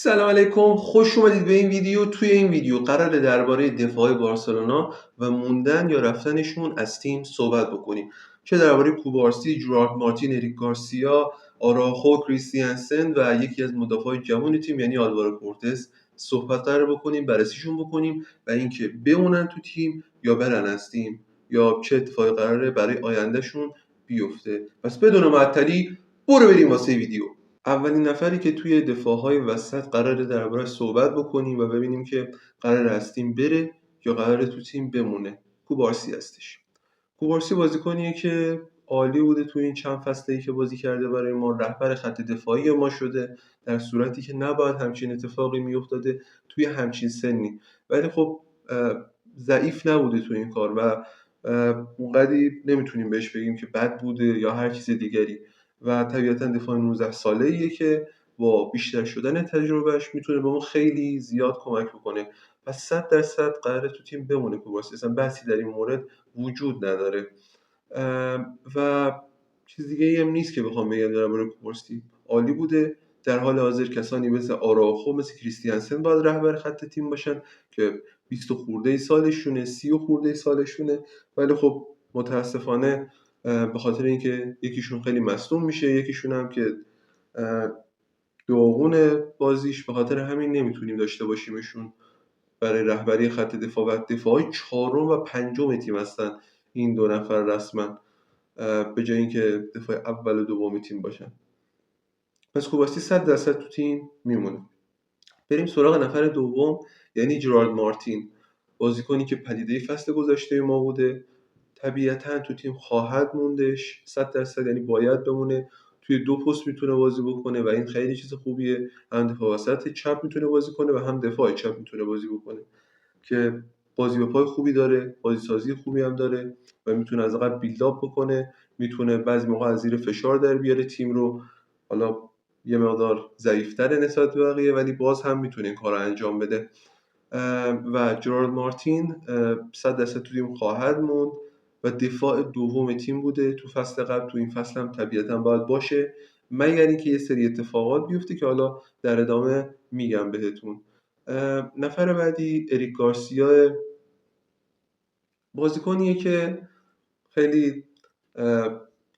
سلام علیکم، خوش اومدید به این ویدیو. توی این ویدیو قراره درباره دفاع بارسلونا و موندن یا رفتنشون از تیم صحبت بکنیم، چه درباره کوبارسی، جرارد مارتین، اریک گارسیا، آراخو، کریستیانسن و یکی از مدافعای جوان تیم یعنی آلوارو کورتس صحبت قراره بکنیم، بررسیشون بکنیم و اینکه بمونن تو تیم یا برن از تیم یا چه اتفاقی قراره برای آیندهشون بیفته. پس بدون معطلی برو بریم واسه ویدیو. اولین نفری که توی دفاع‌های وسط قراره درباره‌اش صحبت بکنیم و ببینیم که قراره از تیم بره یا قراره تو تیم بمونه، کوبارسی هستش. کوبارسی بازیکنیه که عالی بوده توی این چند فصله‌ای که بازی کرده برای ما، رهبر خط دفاعی ما شده در صورتی که نباید همچین اتفاقی میافتاده توی همچین سنی، ولی خب ضعیف نبوده توی این کار و اونقدی نمیتونیم بهش بگیم که بد بوده یا هر چیز دیگری و طبیعتا دفاع 19 ساله‌ایه که با بیشتر شدن تجربهش میتونه به ما خیلی زیاد کمک بکنه و 100% قراره تو تیم بمونه. کوبارسی اصلا بحثی در این مورد وجود نداره و چیز دیگه هم نیست که بخوام بگم درباره کوبارسی. عالی بوده. در حال حاضر کسانی مثل آراخو، مثل کریستیانسن باید رهبر خط تیم باشن که 20 خورده سالشونه، 30 خورده سالشونه، ولی خب متاسفانه به خاطر اینکه یکیشون خیلی مصدوم میشه، یکیشون هم که داغون بازیش، به خاطر همین نمیتونیم داشته باشیمشون برای رهبری خط دفاع و دفاعی چهارم و پنجم تیم هستن این دو نفر رسما، به جای اینکه دفاع اول و دوم تیم باشن. پس کوبارسی 100% تو تیم میمونه. بریم سراغ نفر دوم، یعنی جرارد مارتین، بازیکنی که پدیده فصل گذشته ما بوده. طبیعتا تو تیم خواهد موندش 100%، یعنی باید بمونه. توی دو پست میتونه بازی بکنه و این خیلی چیز خوبیه. هم دفاع وسط چپ میتونه بازی کنه و هم دفاع چپ میتونه بازی بکنه که بازی به پای خوبی داره، بازی سازی خوبی هم داره و میتونه از قبل بیلداپ بکنه، میتونه بعضی موقع از زیر فشار در بیاره تیم رو. حالا یه مقدار ضعیف‌تره نسبت به بقیه ولی باز هم میتونه این کار رو انجام بده و جرارد مارتین 100% تو تیم خواهد موند و دفاع دوم تیم بوده تو فصل قبل، تو این فصل هم طبیعتا باید باشه، مگر اینکه یه سری اتفاقات بیفته که حالا در ادامه میگم بهتون. نفر بعدی اریک گارسیا، بازیکنیه که خیلی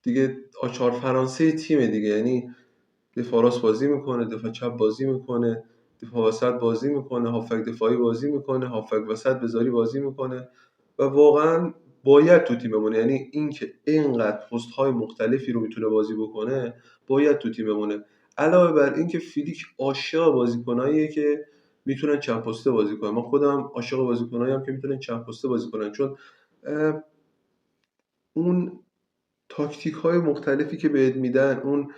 دیگه آچار فرانسه تیمه دیگه، یعنی دفاع راست بازی میکنه، دفاع چپ بازی میکنه، دفاع وسط بازی میکنه، هافک دفاعی بازی میکنه، هافک وسط بذاری بازی میکنه و واقعا باید تو تیم بمونه. یعنی اینکه اینقدر پست های مختلفی رو میتونه بازی بکنه باید تو تیم بمونه. علاوه بر اینکه فیلیک عاشق بازیکناییه که میتونن چند پسته بازی کنن. من خودم عاشق بازیکناییم که میتونن چند پسته بازی کنن، چون اون تاکتیک های مختلفی که بهت میدن، اون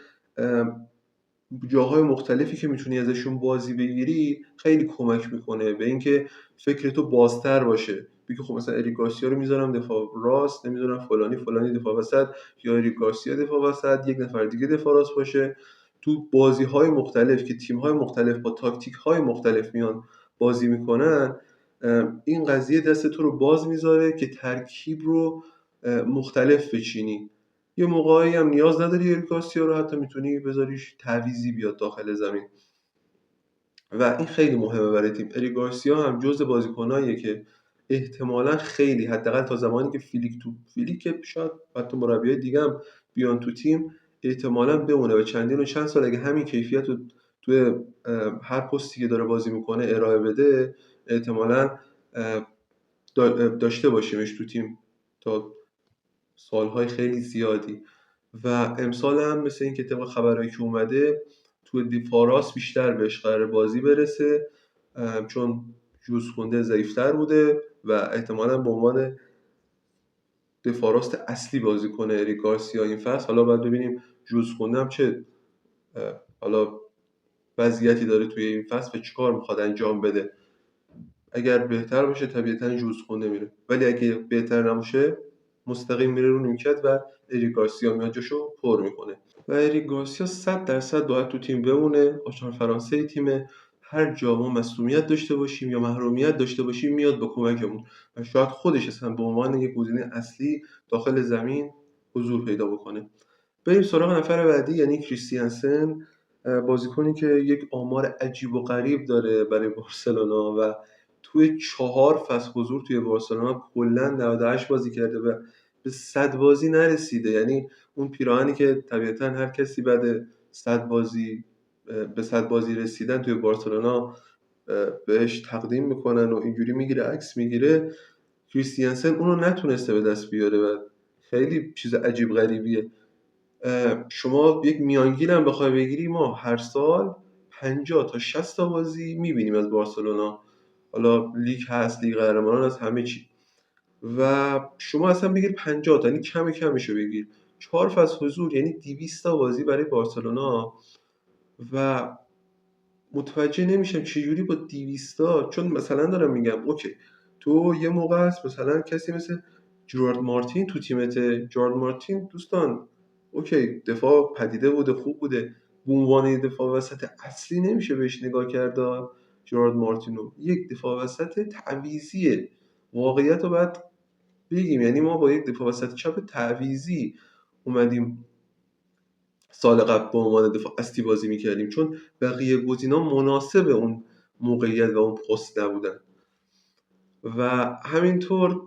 جاهای مختلفی که میتونی ازشون بازی بگیری خیلی کمک میکنه به اینکه فکرتو بازتر باشه. بگی خب مثلا اریک گارسیا رو میذارم دفاع راست، نمیذارم فلانی دفاع وسط، یا اریک گارسیا دفاع وسط، یک نفر دیگه دفاع راست باشه. تو بازی های مختلف که تیم های مختلف با تاکتیک های مختلف میان بازی میکنن، این قضیه دست تو رو باز میذاره که ترکیب رو مختلف بچینی. یه موقعی هم نیاز نداری اریک گارسیا رو، حتی میتونی بذاریش تعویضی بیاد داخل زمین و این خیلی مهمه برای تیم. اریک گارسیا هم جزء بازیکناییه که احتمالاً خیلی، حداقل تا زمانی که فیلیک شاید حتی مربیای دیگه هم بیان تو تیم، احتمالاً بمونه و چندین و چند سال اگه همین کیفیت رو توی هر پستی که داره بازی میکنه ارائه بده، احتمالاً داشته باشیمش تو تیم تا سالهای خیلی زیادی. و امسال هم مثل این که طبق خبرهایی که اومده تو دفاع راست بیشتر بهش قرار بازی برسه، چون جوز خونده ضعیفتر بوده و احتمالاً به عنوان دفاع راست اصلی بازی کنه اریک گارسیا این فصل. حالا باید ببینیم جوز خونده هم چه حالا وضعیتی داره توی این فصل و چیکار میخواد انجام بده. اگر بهتر باشه طبیعتاً جوز خونده میره، ولی اگه بهتر نباشه مستقیم میره رو نیمکت و اریک گارسیا میاد جاشو پر میکنه و اریک گارسیا 100% باید تو تیم بمونه. آچار فرانسه تیمه، هر جا ما مصونیت داشته باشیم یا محرومیت داشته باشیم میاد با کمکمون و شاید خودش اصلا به عنوان یک گزینه اصلی داخل زمین حضور پیدا بکنه. بریم سراغ نفر بعدی، یعنی کریستیانسن. بازیکنی که یک آمار عجیب و غریب داره برای بارسلونا و توی 4 فصل حضور توی بارسلونا کلا 98 بازی کرده و به 100 بازی نرسیده. یعنی اون پیراهنی که طبیعتا هر کسی بعد 100 بازی به 100 بازی رسیدن توی بارسلونا بهش تقدیم میکنن و اینجوری میگیره، عکس میگیره، کریستیانسن اونو نتونسته به دست بیاره و خیلی چیز عجیب غریبیه. شما یک میانگین هم بخوای بگیری، ما هر سال 50 تا 60 تا بازی میبینیم از بارسلونا، حالا لیگ هست، لیگ قهرمانان هست، همه چی. و شما اصلا بگیر 50 تا، یعنی کمشو بگیر، 4 فصل حضور یعنی 200 تا بازی برای بارسلونا. و متوجه نمیشم چجوری با 200 تا، چون مثلا دارم میگم اوکی تو یه موقع هست مثلا کسی مثل جرارد مارتین تو تیمته. جرارد مارتین دوستان اوکی دفاع پدیده بوده، خوب بوده، به عنوان دفاع وسط اصلی نمیشه بهش نگاه کرد. جرارد مارتینو یک دفاع وسط تعویضیه، واقعیت رو باید بگیم. یعنی ما با یک دفاع وسط چپ تعویضی اومدیم سال قبل به عنوان دفاع اصلی بازی میکردیم، چون بقیه گزینا مناسب اون موقعیت و اون پست نبودن. و همینطور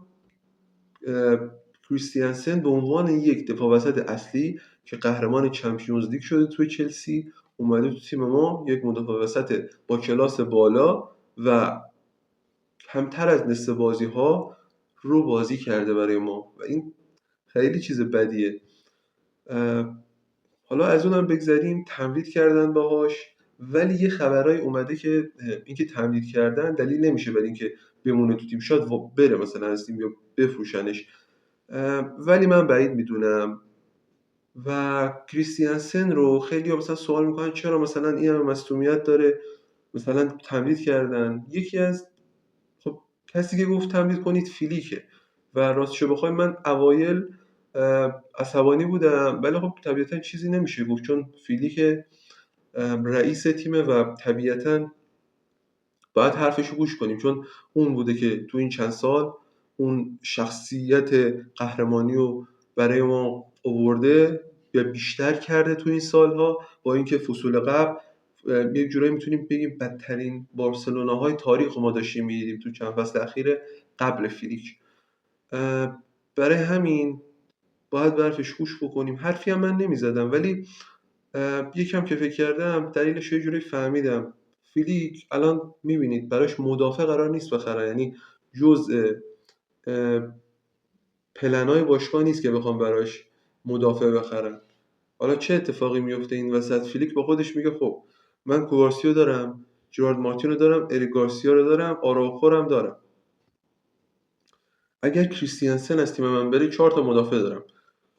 کریستیانسن به عنوان یک دفاع وسط اصلی که قهرمان چمپیونز لیگ شده توی چلسی، اومده تو تیم ما یک مدافع وسط با کلاس بالا و کمتر از نصف بازی ها رو بازی کرده برای ما و این خیلی چیز بدیه. حالا از اونم بگذریم، تمدید کردن باهاش، ولی یه خبرای اومده که اینکه تمدید کردن دلیل نمیشه برای اینکه بمونه تو تیم، شاید بره مثلا از تیم یا بفروشنش، ولی من بعید میدونم. و کریستیانسن رو خیلی مثلا سوال میکنن چرا مثلا این هم مصدومیت داره مثلا تمدید کردن. یکی از خب کسی که گفت تمدید کنید فیلیکه و راستشو بخوای من اوایل عصبانی بودم، ولی خب طبیعتا چیزی نمیشه گفت چون فیلیک رئیس تیمه و طبیعتا باید حرفشو گوش کنیم، چون اون بوده که تو این چند سال اون شخصیت قهرمانی رو برای ما آورده یا بیشتر کرده تو این سالها، با اینکه فصول قبل یک جورایی میتونیم بگیم بدترین بارسلوناهای تاریخ ما داشتیم می‌دیدیم تو چند فصل اخیر قبل فیلیک. برای همین باید برفش گوش بکنیم. حرفی هم من نمیزدم، ولی یکم که فکر کردم دلیلش یه جوری فهمیدم. فیلیک الان میبینید براش مدافع قرار نیست بخرن، یعنی جزء پلنای باشگاه نیست که بخوام براش مدافع بخرن. حالا چه اتفاقی میفته این وسط؟ فیلیک با خودش میگه خب من کوارسیو دارم، جرارد مارتینو دارم، اریک گارسیا رو دارم، آراوخو رو هم دارم. اگر کریستیانسن از تیم من بره 4 تا مدافع دارم.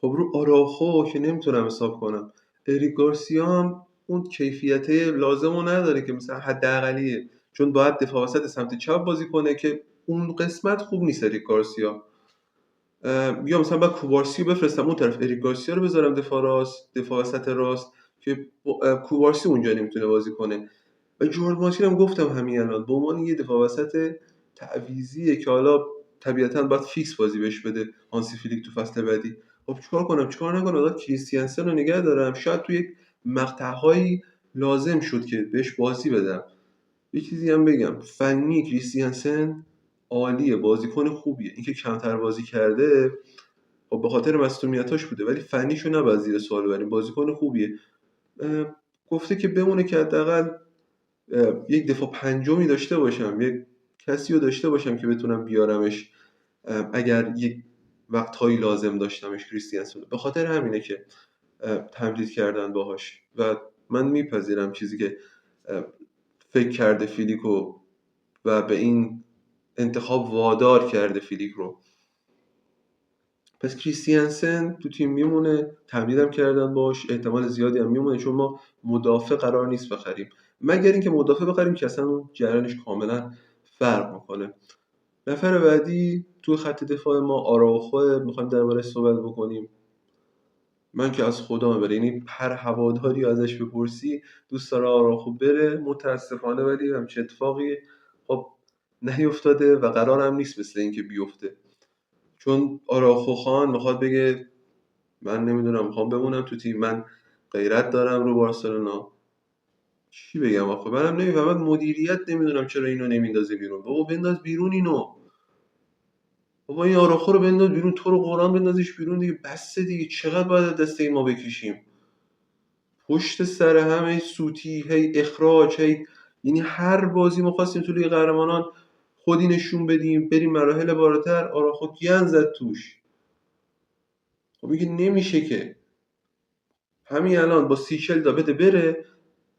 خب رو آراوخو که نمیتونم حساب کنم. اریک گارسیا هم اون کیفیت لازم رو نداره که مثلا حداقلیه، چون باید دفاع وسط سمت چپ بازی کنه که اون قسمت خوب نیست اریک گارسیا. یا مثلا بعد کوبارسی رو بفرستم اون طرف، اریک گارسیا رو بذارم دفاع راست، دفاع وسط راست که کوبارسی اونجا نمیتونه بازی کنه. و جورج مارتین هم گفتم همین الان به عنوان یه دفاع وسط تعویضیه که حالا طبیعتا باید فیکس بازی بهش بده هانسی فیلیک تو فصل بعدی. خب چیکار کنم چیکار نکنم؟ حالا کریستیانسن رو نگه دارم، شاید تو یک مقطع‌هایی لازم شد که بهش بازی بدم. یه چیزی هم بگم، فنی کریستیانسن عالیه، بازیکن خوبیه. اینکه کمتر بازی کرده خب به خاطر مصونیتاش بوده، ولی فنیشو نباید زیر سوال ببریم، بازیکن خوبیه. گفته که بمونه که حداقل یک دفاع پنجمی داشته باشم، یک کسی رو داشته باشم که بتونم بیارمش اگر یک وقتهایی لازم داشتمش کریستیانسون. به خاطر همینه که تمدید کردن باهاش و من میپذیرم چیزی که فکر کرده فیلیکو و به این انتخاب وادار کرده فیلیک رو. پس کریستیانسن تو تیم میمونه، تمدیدم کردن باش، احتمال زیادی هم میمونه، چون ما مدافع قرار نیست بخریم، مگر اینکه مدافع بخریم که اصلا اون جریانش کاملا فرق میکنه. نفر بعدی تو خط دفاع ما آراوخو، میخوایم درباره‌اش صحبت بکنیم. من که از خدا بره، یعنی هر هواداری ازش بپرسی دوست داره آراوخو بره، متاسفانه ولی همچه اتفاقی خب نیفتاده و قرارم نیست مثل اینکه بیفته، چون آراوخو خان میخواد بگه من نمیدونم میخوام بمونم تو تیم، من غیرت دارم رو بارسلونا. چی بگم آخه منم نمیفهمم مدیریت نمیدونم چرا اینو نمیندازه بیرون. بابا بنداز بیرون اینو. بابا این آراخو رو بنداز بیرون، تو رو قرآن بندازش بیرون دیگه. بس دیگه چقدر باید دسته ما بکشیم؟ پشت سر همه سوتی هی اخراج هی، یعنی هر بازی ما خواستیم تو لیگ قهرمانان خودی نشون بدیم بریم مراحل بالاتر، آراخو گند زد توش. خب میگه نمیشه که همین الان با سیشل دا بده بره،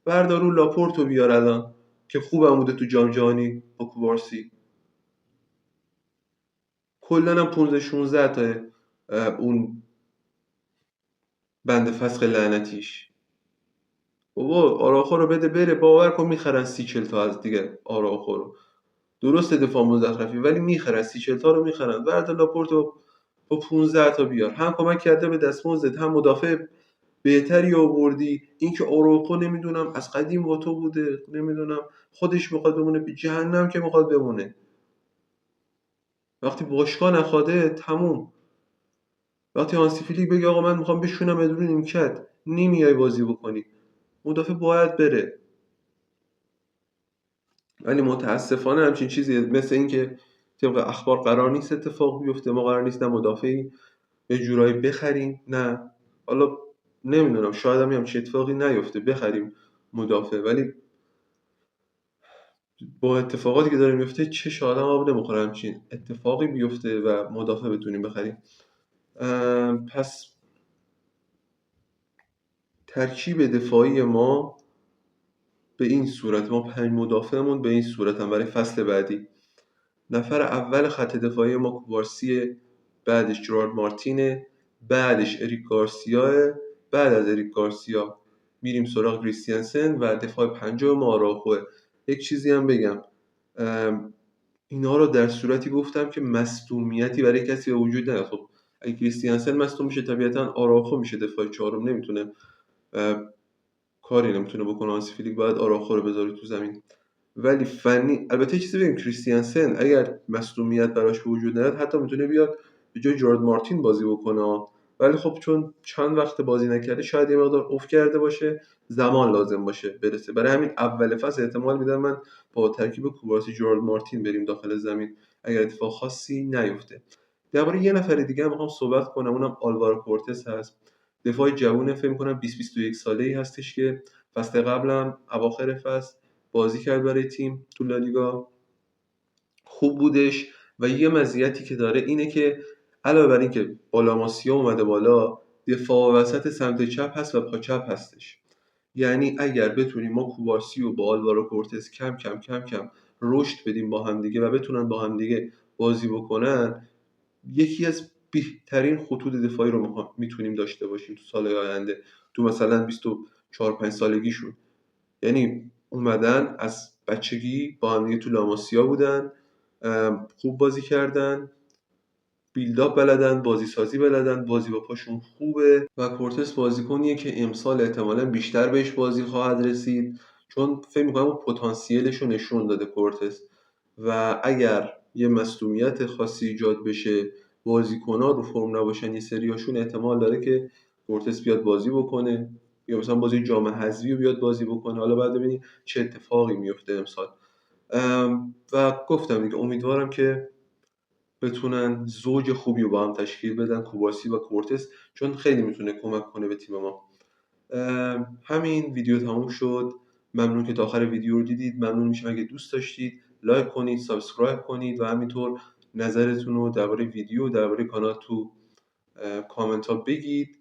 بردارو لاپورتو بیار الان که خوبم بوده تو جام جهانی با کوبارسی، کلا هم 15 16 تا اون بند فسخ لعنتیش. بابا آراخو رو بده بره، باور کن میخرن 30 40 تا از دیگه آراخو رو. درست دفاع مزخرفی ولی میخرن 30 40 تا رو میخرن. بعد لاپورتو با 15 تا بیار، هم کمک کرده به دستمزد، هم مدافع بهتری آوردی. اینکه آراخو نمیدونم از قدیم با تو بوده، نمیدونم خودش میخواد بمونه، به جهنم که میخواد بمونه. وقتی باشگاه نخواده تموم. وقتی هانسی فلیک بگه آقا من میخوام بشونم ادرو نیمکت، نمیای بازی بکنی، مدافع باید بره. ولی متاسفانه همچین چیزی مثل این که طبق اخبار قرار نیست اتفاق بیفته. ما قرار نیست نه مدافعی یه جورایی بخریم، نه حالا نمیدونم شاید هم همچین اتفاقی نیفته بخریم مدافع، ولی با اتفاقاتی که داره میفته چه آدم آب نمیخوره همچین اتفاقی بیفته و مدافع بتونیم بخریم. پس ترکیب دفاعی ما به این صورت، ما 5 مدافعمون به این صورت هم برای فصل بعدی. نفر اول خط دفاعی ما کوبارسیه، بعدش جرارد مارتینه، بعدش اریک گارسیاه، بعد از اریک گارسیا میریم سراغ کریستیانسن و دفاع پنجم ما آراخوه. یک چیزی هم بگم، اینا رو در صورتی گفتم که مصدومیتی برای کسی به وجود نیاد. خب اگه کریستیانسن مصدوم میشه طبیعتا آراخو میشه دفاع چهارم، نمیتونه کاری نمیتونه بکنه. هانسی فلیک باید آراخو رو بذاره تو زمین. ولی فنی البته چیزی بگیم، کریستیانسن اگر مصدومیت براش به وجود نیاد حتی میتونه بیاد به جای جارد مارتین بازی بکنه، ولی خب چون چند وقت بازی نکرده شاید یه مقدار افت کرده باشه، زمان لازم باشه برسه. برای همین اول فصل احتمال میدم من با ترکیب کوبارسی جارد مارتین بریم داخل زمین اگر اتفاق خاصی نیفته. درباره یه نفر دیگه هم میخوام صحبت کنم، اونم آلوارو کورتز هست. دفاع جوونه، فکر می‌کنم 20 21 ساله‌ای هستش که فصل قبلم اواخر فصل بازی کرد برای تیم تو لالیگا، خوب بودش. و یه مزیتی که داره اینه که علاوه بر این که بالا ماسیا اومده بالا، دفاع وسط سمت چپ هست و پا چپ هستش. یعنی اگر بتونیم ما کوبارسی و با آلوارو کورتز کم کم کم کم رشد بدیم با همدیگه و بتونن با همدیگه بازی بکنن، یکی از بهترین خطوط دفاعی رو میتونیم داشته باشیم تو سال‌های آینده، تو مثلا 24 5 سالگیشون. یعنی اومدن از بچگی با هم دیگه تو لاماسیا بودن، خوب بازی کردن، بیلداپ بلدن، بازی سازی بلدن، بازی با پاشون خوبه و کورتس بازیکنیه که امسال احتمالاً بیشتر بهش بازی خواهد رسید، چون فکر می‌کنم اون پتانسیلش رو نشون داده کورتس. و اگر یه مصدومیت خاصی ایجاد بشه، بازیکن‌ها رو فرم نباشن، یه سریاشون احتمال داره که کورتس بیاد بازی بکنه یا مثلا بازی جام حذفی رو بیاد بازی بکنه. حالا بعد ببینیم چه اتفاقی میفته امسال. و گفتم دیگه امیدوارم که بتونن زوج خوبی رو با هم تشکیل بدن، کوبارسی و کورتس، چون خیلی میتونه کمک کنه به تیم ما. همین ویدیو تموم شد. ممنون که تا آخر ویدیو رو دیدید. ممنون میشم اگه دوست داشتید لایک کنید، سابسکرایب کنید و همینطور نظرتون رو درباره ویدیو، درباره کانال تو کامنت ها بگید.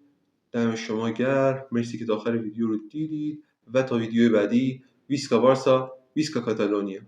دم شما گرم، مرسی که تا آخر ویدیو رو دیدید و تا ویدیو بعدی، ویسکا بارسا، ویسکا کاتالونیا.